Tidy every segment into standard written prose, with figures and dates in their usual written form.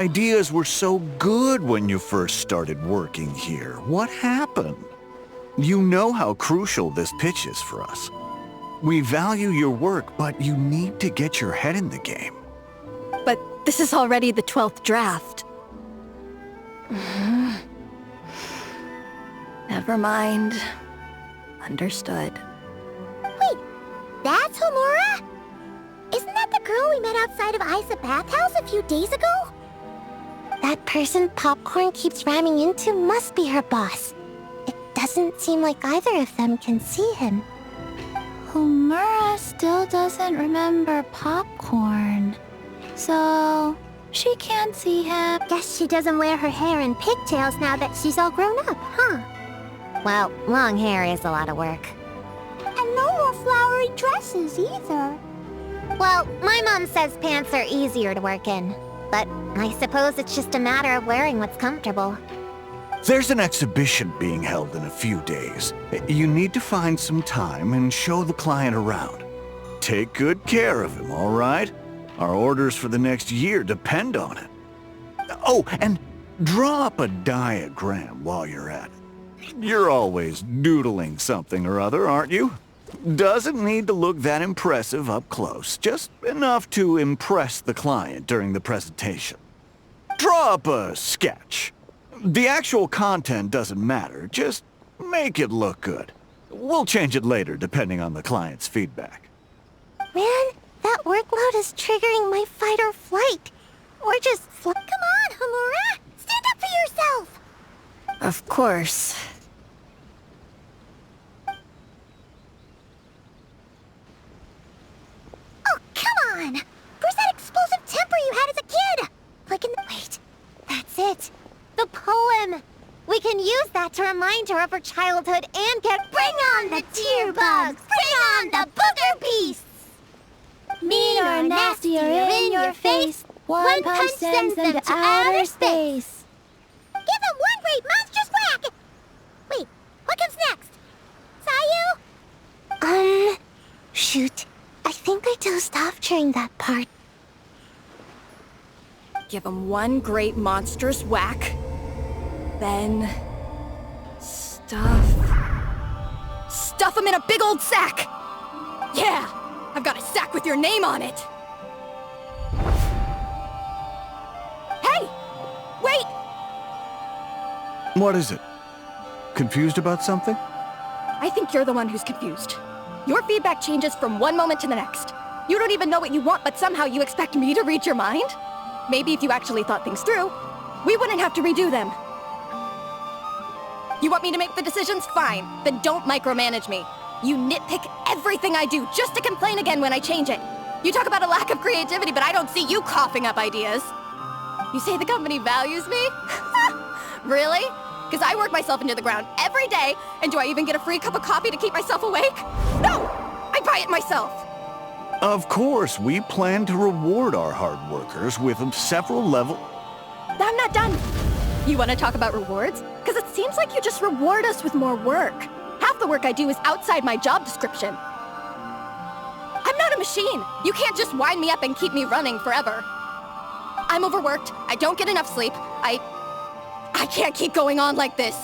Ideas were so good when you first started working here. What happened? You know how crucial this pitch is for us. We value your work, but you need to get your head in the game. But this is already the 12th draft. Never mind. Understood. Wait, that's Homura? Isn't that the girl we met outside of Isa Bathhouse a few days ago? That person Popcorn keeps ramming into must be her boss. It doesn't seem like either of them can see him. Homura still doesn't remember Popcorn. So, she can't see him. Guess she doesn't wear her hair in pigtails now that she's all grown up, huh? Well, long hair is a lot of work. And no more flowery dresses either. Well, my mom says pants are easier to work in. But I suppose it's just a matter of wearing what's comfortable. There's an exhibition being held in a few days. You need to find some time and show the client around. Take good care of him, all right? Our orders for the next year depend on it. Oh, and draw up a diagram while you're at it. You're always doodling something or other, aren't you? Doesn't need to look that impressive up close, just enough to impress the client during the presentation. Draw up a sketch. The actual content doesn't matter, just make it look good. We'll change it later depending on the client's feedback. Man, that workload is triggering my fight or flight. Or just Come on, Homura! Stand up for yourself! Of course. Oh, come on! Where's that explosive temper you had as a kid? Like in the... Wait, that's it. The poem! We can use that to remind her of her childhood and get... Bring on the tear bugs! Bring on the booger beasts! Mean or nasty or in your face, one punch sends them to outer space. Give them one great monstrous whack! Wait, what comes next? Sayu? Shoot. I think I dozed off during that part. Give him one great monstrous whack. Then... Stuff him in a big old sack! Yeah! I've got a sack with your name on it! Hey! Wait! What is it? Confused about something? I think you're the one who's confused. Your feedback changes from one moment to the next. You don't even know what you want, but somehow you expect me to read your mind? Maybe if you actually thought things through, we wouldn't have to redo them. You want me to make the decisions? Fine. Then don't micromanage me. You nitpick everything I do just to complain again when I change it. You talk about a lack of creativity, but I don't see you coughing up ideas. You say the company values me? Really? Because I work myself into the ground every day, and do I even get a free cup of coffee to keep myself awake? No! I buy it myself! Of course, we plan to reward our hard workers with several levels. I'm not done. You want to talk about rewards? Because it seems like you just reward us with more work. Half the work I do is outside my job description. I'm not a machine. You can't just wind me up and keep me running forever. I'm overworked. I don't get enough sleep. I can't keep going on like this.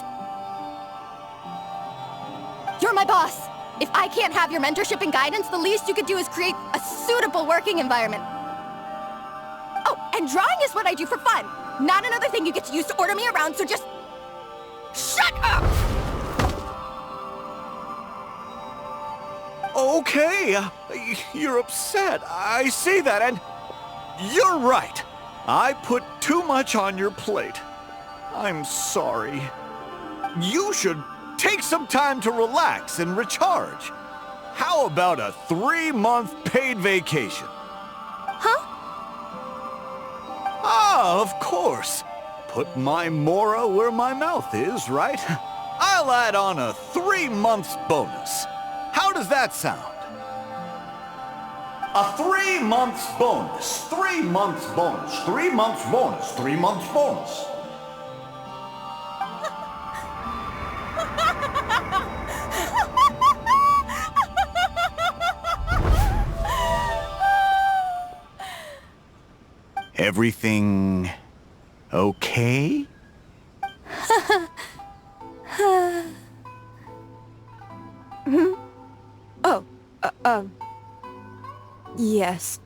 You're my boss. If I can't have your mentorship and guidance, the least you could do is create a suitable working environment. Oh, and drawing is what I do for fun. Not another thing you get to use to order me around, so just... shut up! Okay, you're upset. I see that, and you're right. I put too much on your plate. I'm sorry. You should take some time to relax and recharge. How about a 3-month paid vacation? Huh? Ah, of course. Put my mora where my mouth is, right? I'll add on a 3-month bonus. How does that sound? A 3 months bonus, 3 months bonus, 3 months bonus, 3 months bonus. Everything okay? Oh, yes.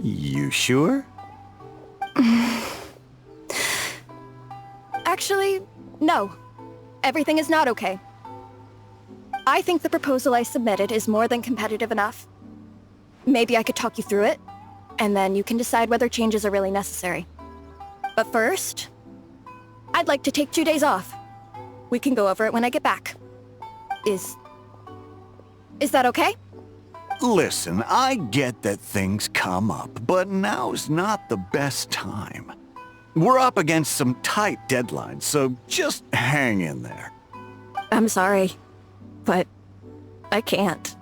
You sure? Actually, no. Everything is not okay. I think the proposal I submitted is more than competitive enough. Maybe I could talk you through it, and then you can decide whether changes are really necessary. But first, I'd like to take 2 days off. We can go over it when I get back. Is that okay? Listen, I get that things come up, but now's not the best time. We're up against some tight deadlines, so just hang in there. I'm sorry, but I can't.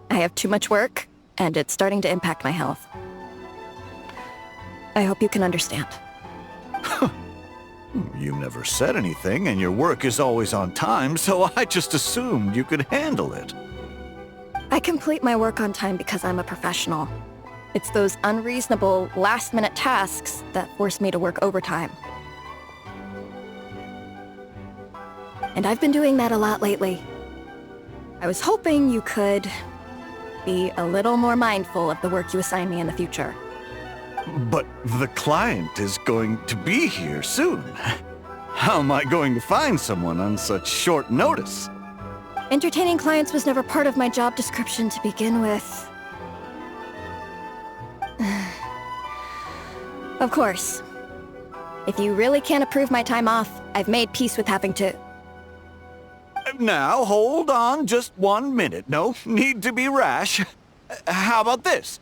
I have too much work, and it's starting to impact my health. I hope you can understand. You never said anything, and your work is always on time, so I just assumed you could handle it. I complete my work on time because I'm a professional. It's those unreasonable, last-minute tasks that force me to work overtime. And I've been doing that a lot lately. I was hoping you could be a little more mindful of the work you assign me in the future. But the client is going to be here soon. How am I going to find someone on such short notice? Entertaining clients was never part of my job description to begin with. Of course. If you really can't approve my time off, I've made peace with having to... Now, hold on just 1 minute. No need to be rash. How about this?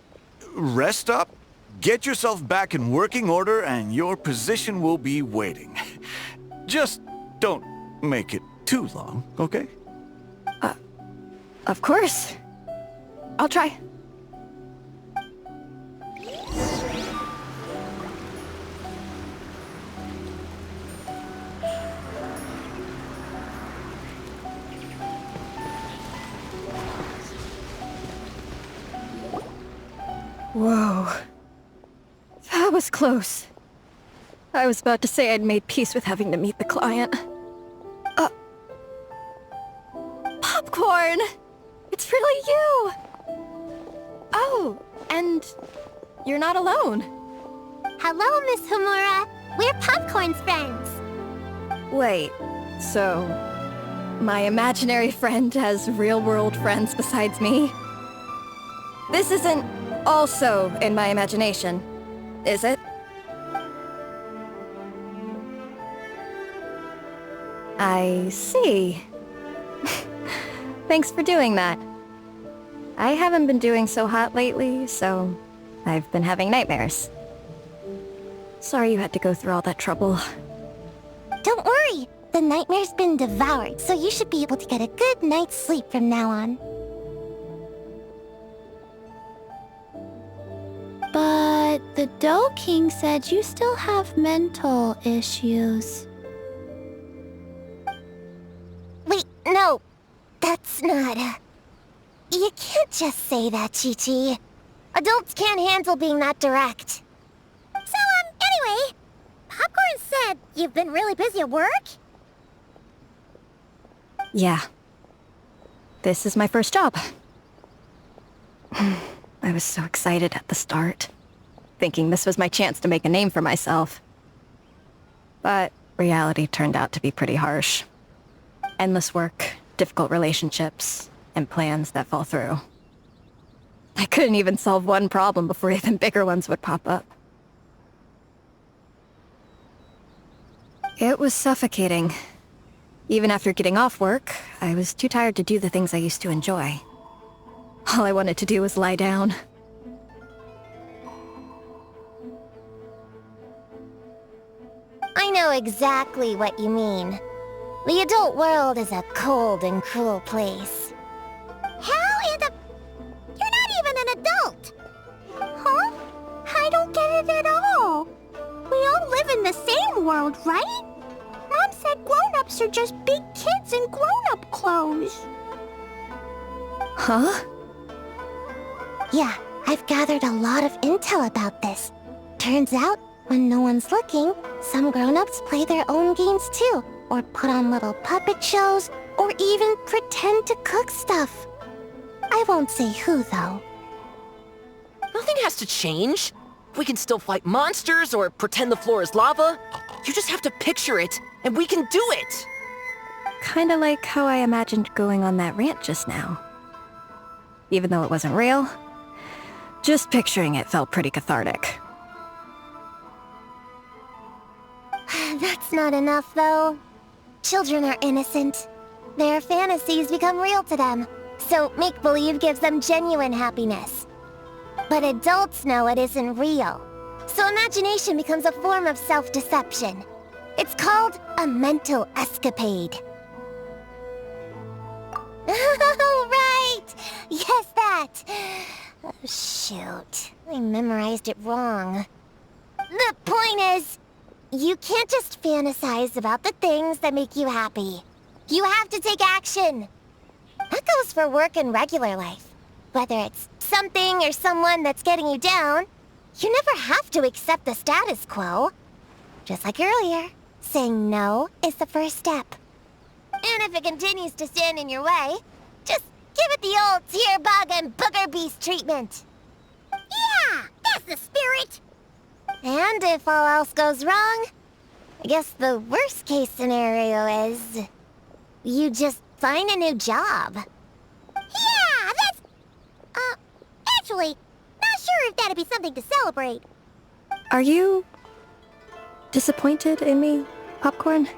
Rest up, get yourself back in working order, and your position will be waiting. Just don't make it too long, okay? Of course. I'll try. Whoa. That was close. I was about to say I'd made peace with having to meet the client. Popcorn! It's really you! Oh, and you're not alone. Hello, Miss Homura. We're Popcorn's friends. Wait, so my imaginary friend has real-world friends besides me? This isn't also in my imagination, is it? I see. Thanks for doing that. I haven't been doing so hot lately, so I've been having nightmares. Sorry you had to go through all that trouble. Don't worry. The nightmare's been devoured, so you should be able to get a good night's sleep from now on. But the Dough King said you still have mental issues. Wait, no. That's not, You can't just say that, Chi-Chi. Adults can't handle being that direct. So, anyway, Popcorn said you've been really busy at work? Yeah. This is my first job. I was so excited at the start, thinking this was my chance to make a name for myself. But reality turned out to be pretty harsh. Endless work, difficult relationships, and plans that fall through. I couldn't even solve one problem before even bigger ones would pop up. It was suffocating. Even after getting off work, I was too tired to do the things I used to enjoy. All I wanted to do was lie down. I know exactly what you mean. The adult world is a cold and cruel place. How in the... You're not even an adult! Huh? I don't get it at all. We all live in the same world, right? Mom said grown-ups are just big kids in grown-up clothes. Huh? Yeah, I've gathered a lot of intel about this. Turns out, When no one's looking, some grown-ups play their own games too, or put on little puppet shows, or even pretend to cook stuff. I won't say who, though. Nothing has to change. We can still fight monsters or pretend the floor is lava. You just have to picture it, and we can do it! Kinda like how I imagined going on that rant just now. Even though it wasn't real, just picturing it felt pretty cathartic. That's not enough, though. Children are innocent. Their fantasies become real to them, so make-believe gives them genuine happiness. But adults know it isn't real, so imagination becomes a form of self-deception. It's called a mental escapade. Oh, right! Yes, that! Oh, shoot. I memorized it wrong. The point is, you can't just fantasize about the things that make you happy. You have to take action. That goes for work and regular life. Whether it's something or someone that's getting you down, you never have to accept the status quo. Just like earlier, saying no is the first step. And if it continues to stand in your way, just give it the old tear bug and booger beast treatment. Yeah, that's the spirit! And if all else goes wrong, I guess the worst case scenario is you just find a new job. Yeah, that's... actually, not sure if that'd be something to celebrate. Are you disappointed in me, Popcorn?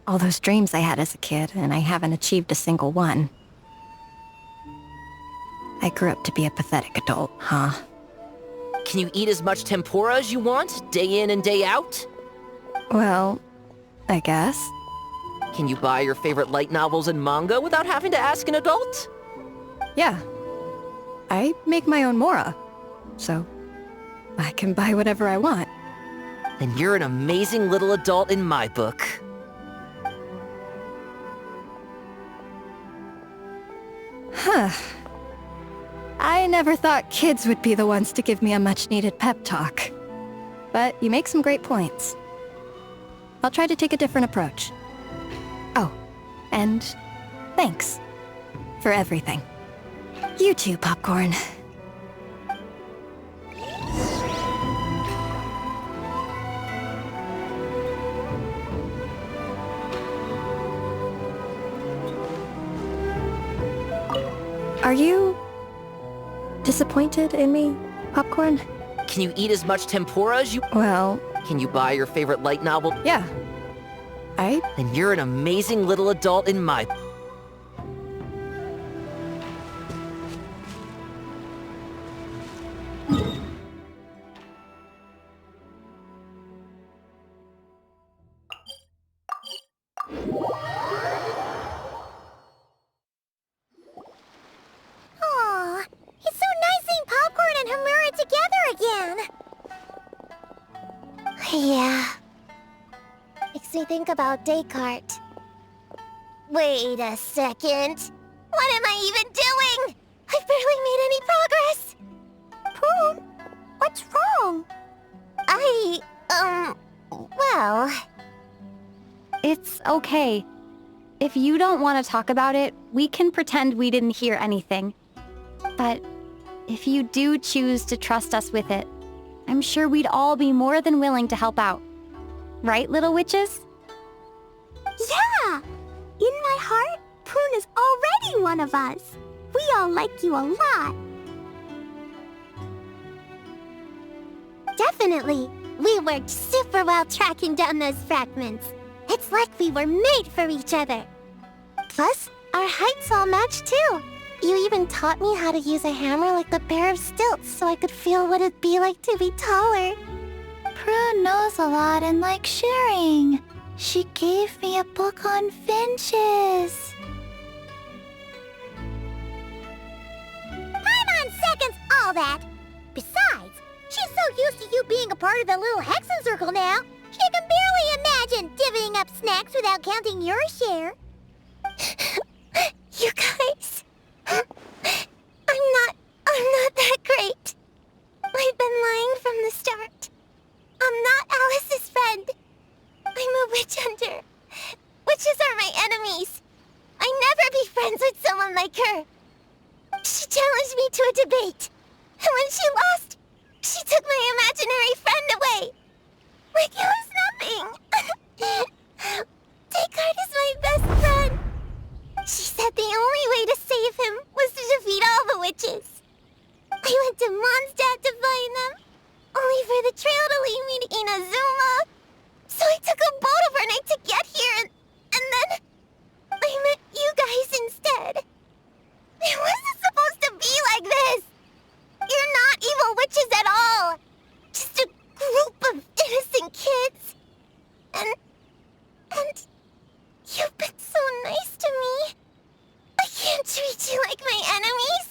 All those dreams I had as a kid, and I haven't achieved a single one. I grew up to be a pathetic adult, huh? Can you eat as much tempura as you want, day in and day out? Well, I guess. Can you buy your favorite light novels and manga without having to ask an adult? Yeah. I make my own mora, so I can buy whatever I want. Then you're an amazing little adult in my book. Huh. I never thought kids would be the ones to give me a much-needed pep talk. But you make some great points. I'll try to take a different approach. Oh, and thanks for everything. You too, Popcorn. Are you disappointed in me, Popcorn? Can you eat as much tempura as you... Well, Can you buy your favorite light novel? yeah. Then you're an amazing little adult in my... Aw, it's so nice seeing Popcorn and Hamura together again. Yeah. Makes me think about Descartes. Wait a second. What am I even doing? I've barely made any progress. Prune, what's wrong? Well... It's okay. If you don't want to talk about it, we can pretend we didn't hear anything. But if you do choose to trust us with it, I'm sure we'd all be more than willing to help out. Right, little witches? Yeah! In my heart, Prune is already one of us. We all like you a lot. Definitely. We worked super well tracking down those fragments. It's like we were made for each other. Plus, our heights all match too. You even taught me how to use a hammer like the pair of stilts so I could feel what it'd be like to be taller. Prune knows a lot and likes sharing. She gave me a book on finches. Time on seconds, all that. Besides, she's so used to you being a part of the little Hexen Circle now, she can barely imagine divvying up snacks without counting your share. You guys, I'm not that great. I've been lying from the start. I'm not Alice's friend. I'm a witch hunter. Witches are my enemies. I never be friends with someone like her. She challenged me to a debate. And when she lost, she took my imaginary friend away. Like it was nothing. Descartes is my best friend. She said the only way to save him was to defeat all the witches. I went to Mondstadt to find them, only for the trail to lead me to Inazuma. So I took a boat overnight to get here, and then I met you guys instead. It wasn't supposed to be like this. You're not evil witches at all. Just a group of innocent kids. And you've been so nice to me. I can't treat you like my enemies.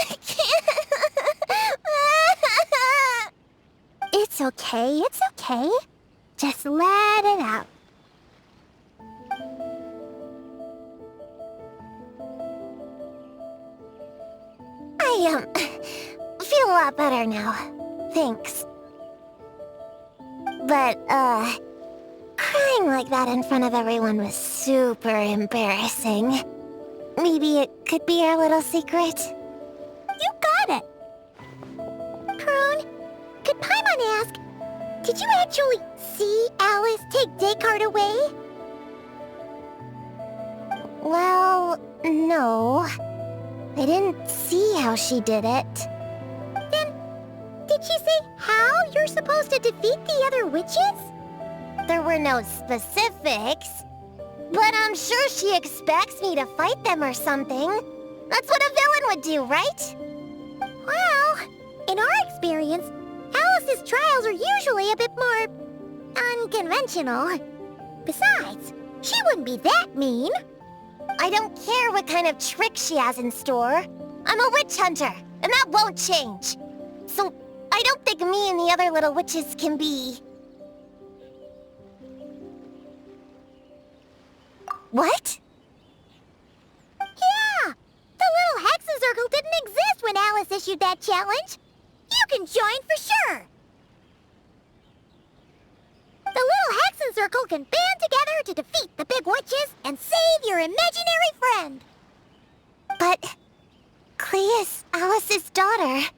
I can't. It's okay, it's okay. Just let it out. I feel a lot better now. Thanks. But, crying like that in front of everyone was super embarrassing. Maybe it could be our little secret? You got it! Prune, could Paimon ask, did you actually see Alice take Descartes away? Well, no. I didn't see how she did it. Then, did she say how you're supposed to defeat the other witches? There were no specifics. But I'm sure she expects me to fight them or something. That's what a villain would do, right? Well, in our experience, Alice's trials are usually a bit more unconventional. Besides, she wouldn't be that mean. I don't care what kind of trick she has in store. I'm a witch hunter, and that won't change. So, I don't think me and the other little witches can be... What? Yeah! The little Hexen Circle didn't exist when Alice issued that challenge. You can join for sure! The little Hexen Circle can band together to defeat the big witches and save your imaginary friend! But... Clea is Alice's daughter.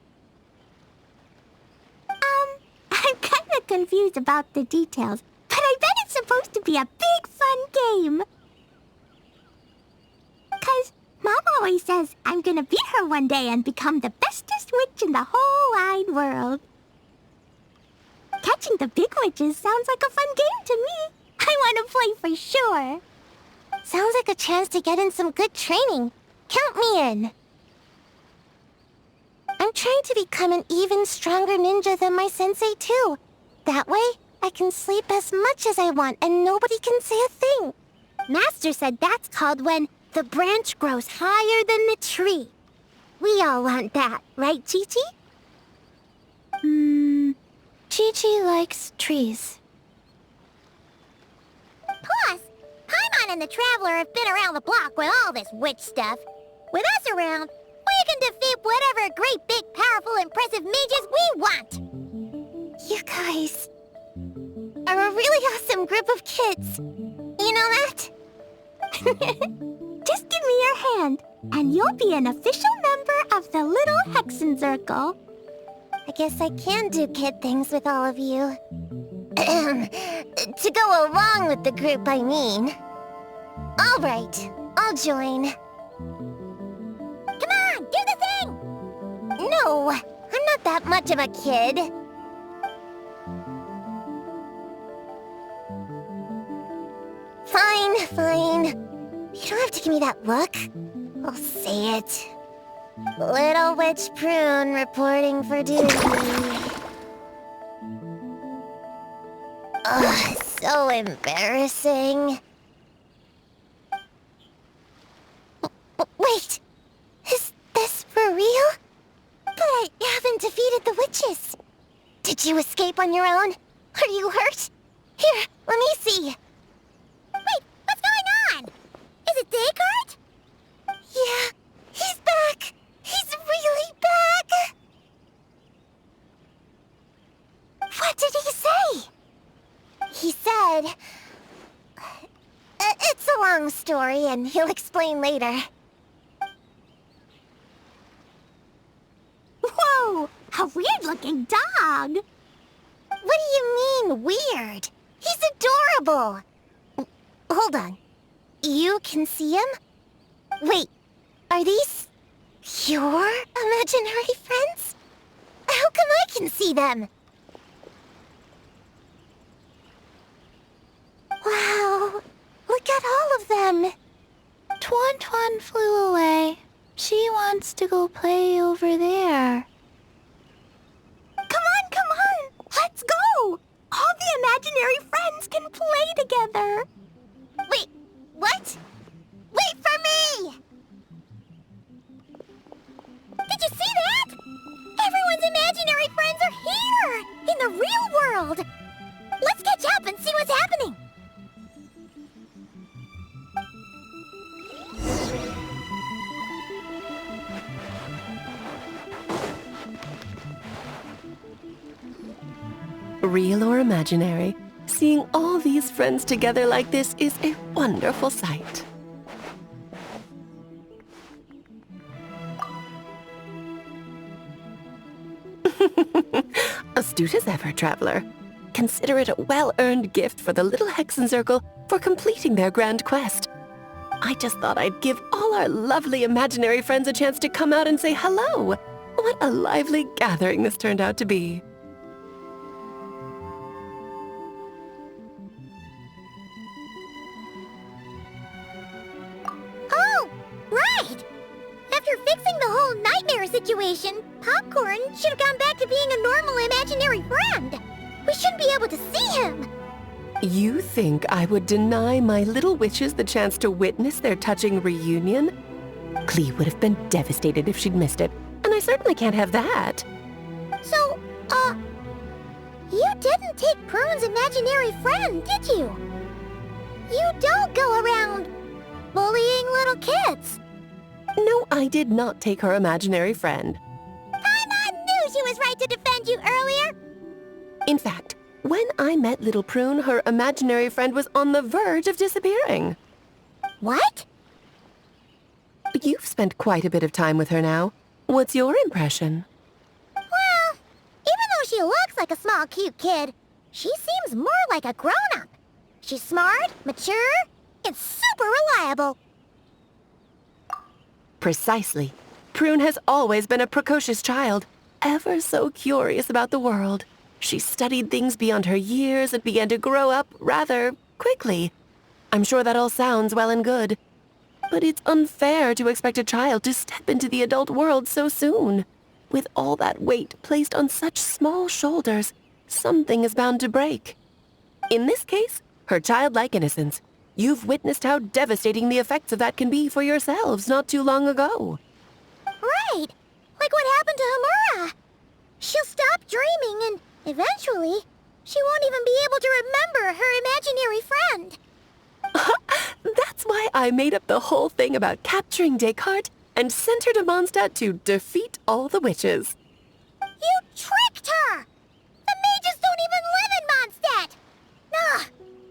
I'm kinda confused about the details, but I bet it's supposed to be a big fun game. 'Cause Mom always says I'm gonna beat her one day and become the bestest witch in the whole wide world. Catching the big witches sounds like a fun game to me. I want to play for sure. Sounds like a chance to get in some good training. Count me in. I'm trying to become an even stronger ninja than my sensei too. That way, I can sleep as much as I want and nobody can say a thing. Master said that's called when the branch grows higher than the tree. We all want that, right, Chi-Chi? Chi-Chi likes trees. Plus, Paimon and the Traveler have been around the block with all this witch stuff. With us around, we can defeat whatever great, big, powerful, impressive mages we want. You guys are a really awesome group of kids. You know that? Just give me your hand, and you'll be an official member of the Little Hexen Circle. I guess I can do kid things with all of you. To go along with the group, I mean. All right, I'll join. Come on, do the thing! No, I'm not that much of a kid. Fine. You don't have to give me that look. I'll say it. Little Witch Prune reporting for duty. Ugh, so embarrassing. Wait! Is this for real? But I haven't defeated the witches. Did you escape on your own? Are you hurt? Here, let me see. Wait, what's going on? Is it Descartes? Yeah, he's back. He's really back. did he say? He said... It's a long story, and he'll explain later. Whoa! A weird-looking dog! What do you mean, weird? He's adorable! Hold on. You can see him? Wait, are these... your imaginary friends? How come I can see them? Wow, look at all of them. Tuan Tuan flew away. She wants to go play over there. Come on, let's go. All the imaginary friends can play together. Wait, what? Wait for me! Did you see that? Everyone's imaginary friends are here! In the real world! Let's catch up and see what's happening! Real or imaginary, seeing all these friends together like this is a wonderful sight. Astute as ever, traveler. Consider it a well-earned gift for the little Hexen Circle for completing their grand quest. I just thought I'd give all our lovely imaginary friends a chance to come out and say hello. What a lively gathering this turned out to be. Oh, right! After fixing the whole nightmare situation, Popcorn should have gone back to being a normal imaginary friend. We shouldn't be able to see him. You think I would deny my little witches the chance to witness their touching reunion? Clee would have been devastated if she'd missed it, and I certainly can't have that. So, you didn't take Prune's imaginary friend, did you? You don't go around bullying little kids. No, I did not take her imaginary friend. Paimon knew she was right to defend you earlier. In fact, when I met little Prune, her imaginary friend was on the verge of disappearing. What? You've spent quite a bit of time with her now. What's your impression? Well, even though she looks like a small, cute kid, she seems more like a grown-up. She's smart, mature, and super reliable. Precisely. Prune has always been a precocious child, ever so curious about the world. She studied things beyond her years and began to grow up rather quickly. I'm sure that all sounds well and good. But it's unfair to expect a child to step into the adult world so soon. With all that weight placed on such small shoulders, something is bound to break. In this case, her childlike innocence. You've witnessed how devastating the effects of that can be for yourselves not too long ago. Right, like what happened to Hamura. She'll stop dreaming and eventually, she won't even be able to remember her imaginary friend. That's why I made up the whole thing about capturing Descartes and sent her to Mondstadt to defeat all the witches. You tricked her! The mages don't even live in Mondstadt! Ugh,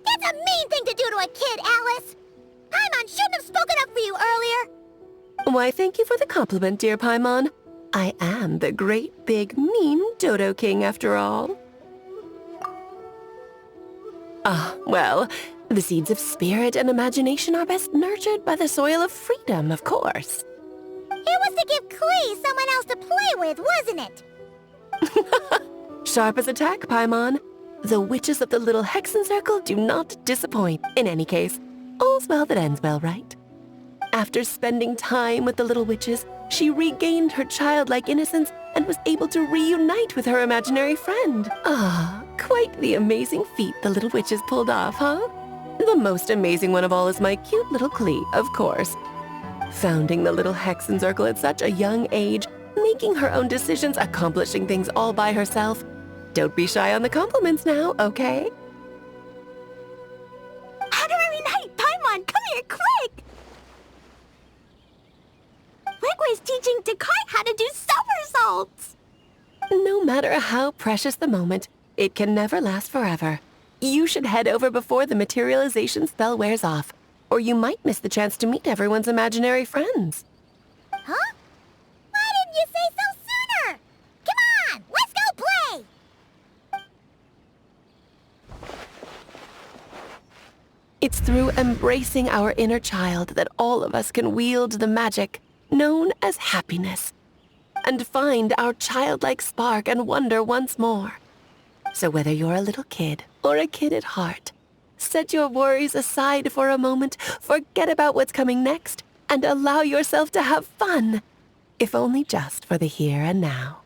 that's a mean thing to do to a kid, Alice! Paimon shouldn't have spoken up for you earlier! Why, thank you for the compliment, dear Paimon. I am the great, big, mean Dodo King, after all. Well, the seeds of spirit and imagination are best nurtured by the soil of freedom, of course. It was to give Clee someone else to play with, wasn't it? Sharp as a tack, Paimon. The witches of the little Hexen Circle do not disappoint. In any case, all's well that ends well, right? After spending time with the little witches, she regained her childlike innocence and was able to reunite with her imaginary friend. Quite the amazing feat the little witches pulled off, huh? The most amazing one of all is my cute little Clee, of course. Founding the little Hexen Circle at such a young age, making her own decisions, accomplishing things all by herself. Don't be shy on the compliments now, okay? Honorary Knight, Paimon, come here, quick! Liquid's teaching Descartes how to do somersaults! No matter how precious the moment, it can never last forever. You should head over before the materialization spell wears off, or you might miss the chance to meet everyone's imaginary friends. Huh? Why didn't you say so sooner? Come on, let's go play! It's through embracing our inner child that all of us can wield the magic known as happiness and find our childlike spark and wonder once more. So whether you're a little kid or a kid at heart, set your worries aside for a moment, forget about what's coming next, and allow yourself to have fun, if only just for the here and now.